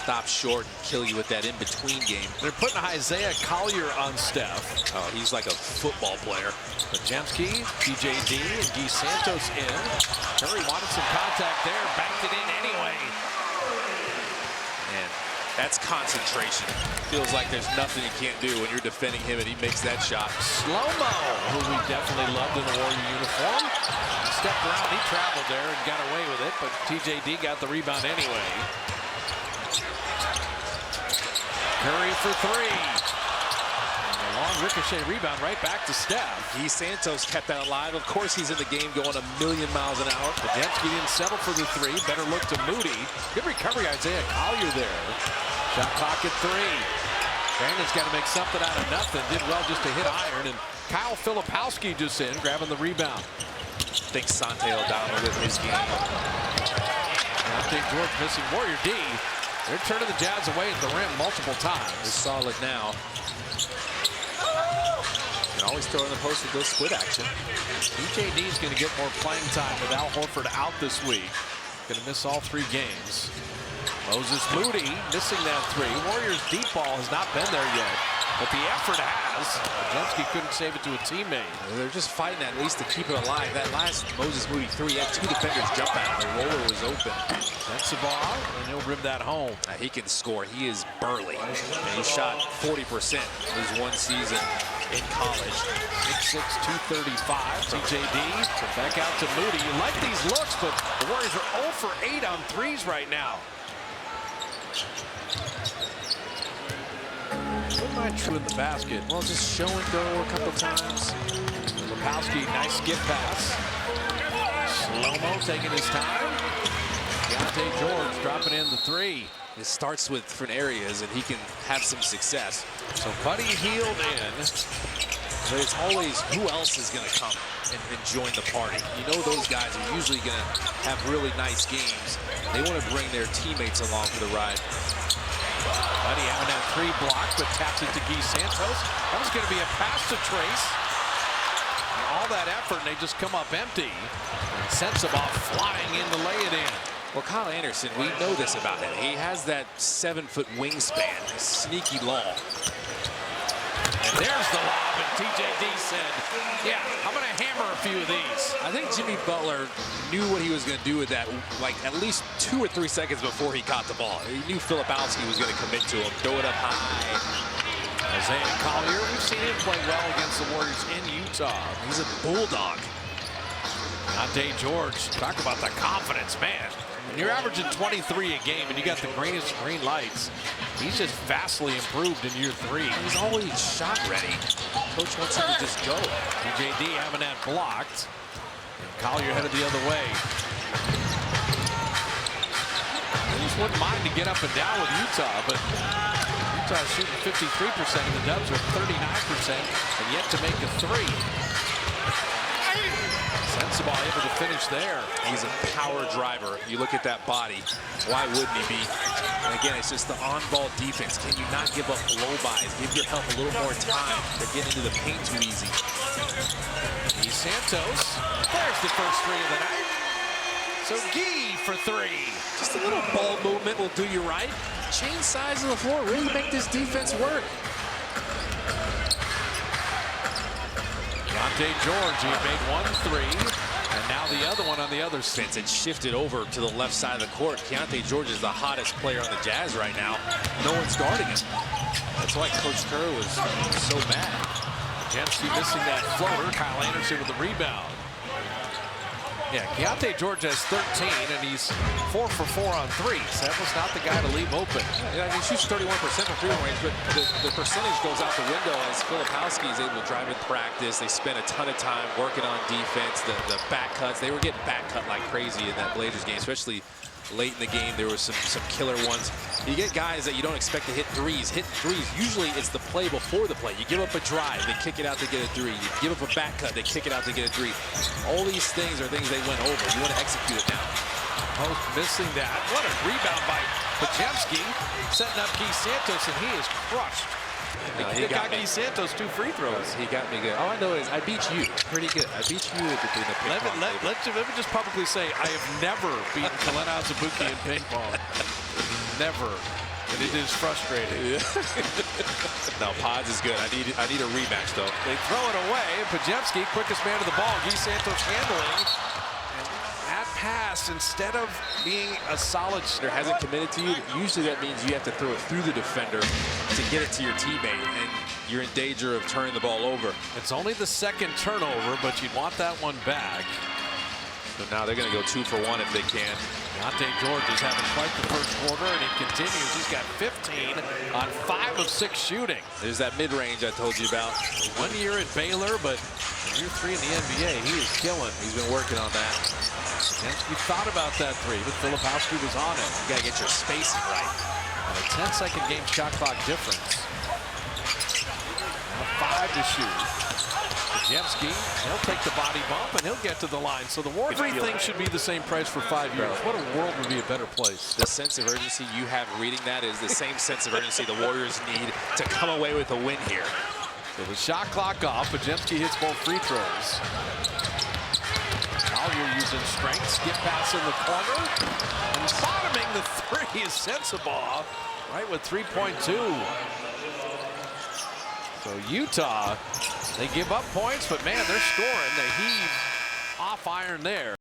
Stop short and kill you with that in-between game. They're putting Isaiah Collier on Steph. Oh, he's like a football player. Podziemski, TJD, and Guy Santos in. Curry wanted some contact there, banked it in anyway. And that's concentration. Feels like there's nothing he can't do when you're defending him and he makes that shot. Slow-mo, who we definitely loved in the Warrior uniform. Stepped around, he traveled there and got away with it, but TJD got the rebound anyway. Curry for three. And a long ricochet rebound right back to Steph. Guy Santos kept that alive. Of course, he's in the game going a million miles an hour. Podziemski didn't settle for the three. Better look to Moody. Good recovery, Isaiah Collier there. Shot clock at three. Brandon's got to make something out of nothing. Did well just to hit iron. And Kyle Filipowski just in, grabbing the rebound. I think Santi Aldama with his game. I think George missing Warrior D. They're turning the Jazz away at the rim multiple times. They're solid now. You can always throw in the post with those split action. TJD is going to get more playing time with Al Horford out this week. Going to miss all 3 games. Moses Moody missing that three. Warriors deep ball has not been there yet, but the effort has. Podziemski couldn't save it to a teammate. They're just fighting at least to keep it alive. That last Moses Moody three had 2 defenders jump out. The roller was open. Sensabaugh, and he'll rip that home. He can score. He is burly. And he shot 40% his one season in college. 6'6", 235. TJD back out to Moody. You like these looks, but the Warriors are 0 for 8 on threes right now. Wouldn't mind true in the basket. Well, just show and go a couple times. Lepowski, nice skip pass. Slow-mo taking his time. Keontae George dropping in the three. It starts with different areas, and he can have some success. So Buddy Hield in. But it's always who else is going to come and join the party. You know those guys are usually going to have really nice games. They want to bring their teammates along for the ride. Buddy having that three blocked, but taps it to Guy Santos. That was going to be a pass to Trace. And all that effort, and they just come up empty. And Sensabaugh flying in to lay it in. Well, Kyle Anderson, we know this about him. He has that 7-foot wingspan, sneaky long. And there's the lob, and TJD said, yeah, I'm going to hammer a few of these. I think Jimmy Butler knew what he was going to do with that, like at least 2 or 3 seconds before he caught the ball. He knew Filipowski was going to commit to him, throw it up high. Isaiah Collier, we've seen him play well against the Warriors in Utah. He's a bulldog. Keontae George, talk about the confidence, man. When you're averaging 23 a game and you got the greenest green lights, he's just vastly improved in year 3. He's always shot ready. Coach wants him to just go. TJD having that blocked. And Collier headed the other way. He just wouldn't mind to get up and down with Utah, but Utah shooting 53%, and the Dubs are 39%, and yet to make a three. Sensabaugh able to finish there. He's a power driver. You look at that body. Why wouldn't he be? And again, it's just the on-ball defense. Can you not give up blow bys? Give your help a little more time. They're getting into the paint too easy. Guy Santos. There's the first three of the night. So Guy for three. Just a little ball movement will do you right. Change sides of the floor. Really make this defense work. Keontae George, he had made 1 3, and now the other one on the other side. It shifted over to the left side of the court. Keontae George is the hottest player on the Jazz right now. No one's guarding him. That's why Coach Kerr was so mad. Podziemski missing that floater. Kyle Anderson with the rebound. Yeah, Keontae George has 13, and he's 4 for 4 on threes. That was not the guy to leave open. Yeah, he shoots 31% from three-point range, but the percentage goes out the window as Filipowski is able to drive in practice. They spent a ton of time working on defense, the back cuts. They were getting back cut like crazy in that Blazers game, especially late in the game. There were some killer ones. You get guys that you don't expect to hit threes. Usually it's the play before the play. You give up a drive, they kick it out to get a three. You give up a back cut, they kick it out to get a three. All these things are things they went over. You want to execute it now. Post missing that. What a rebound by Podziemski, setting up Guy Santos, and he is crushed. He got Guy Santos 2 free throws. He got me good. All I know is I beat you pretty good. I beat you in the ping pong. Let me just publicly say I have never beaten Kelenna Azubuike in ping pong. Never. And it is frustrating. No, Pods is good. I need a rematch, though. They throw it away. Pajemski, quickest man to the ball. Guy Santos handling. And that pass, instead of being a solid... Hasn't committed to you. Usually that means you have to throw it through the defender to get it to your teammate, and you're in danger of turning the ball over. It's only the second turnover, but you'd want that one back. So now they're going to go 2 for 1 if they can. Deontay George is having quite the first quarter, and he continues. He's got 15 on 5 of 6 shooting. There's that mid-range I told you about. 1 year at Baylor, but year 3 in the NBA, he is killing. He's been working on that. We thought about that 3, but Filipowski was on it. You got to get your spacing right. And a 10-second game shot clock difference. Now 5 to shoot. Pajemski, he'll take the body bump, and he'll get to the line. So the Warriors, everything should be the same price for 5 years. What a world would be a better place. The sense of urgency you have reading that is the same sense of urgency the Warriors need to come away with a win here. So the shot clock off. Pajemski hits both free throws. Collier using strength. Skip pass in the corner. And bottoming the 3 is Sensabaugh, right with 3.2. So Utah, they give up points, but man, they're scoring. They heave off iron there.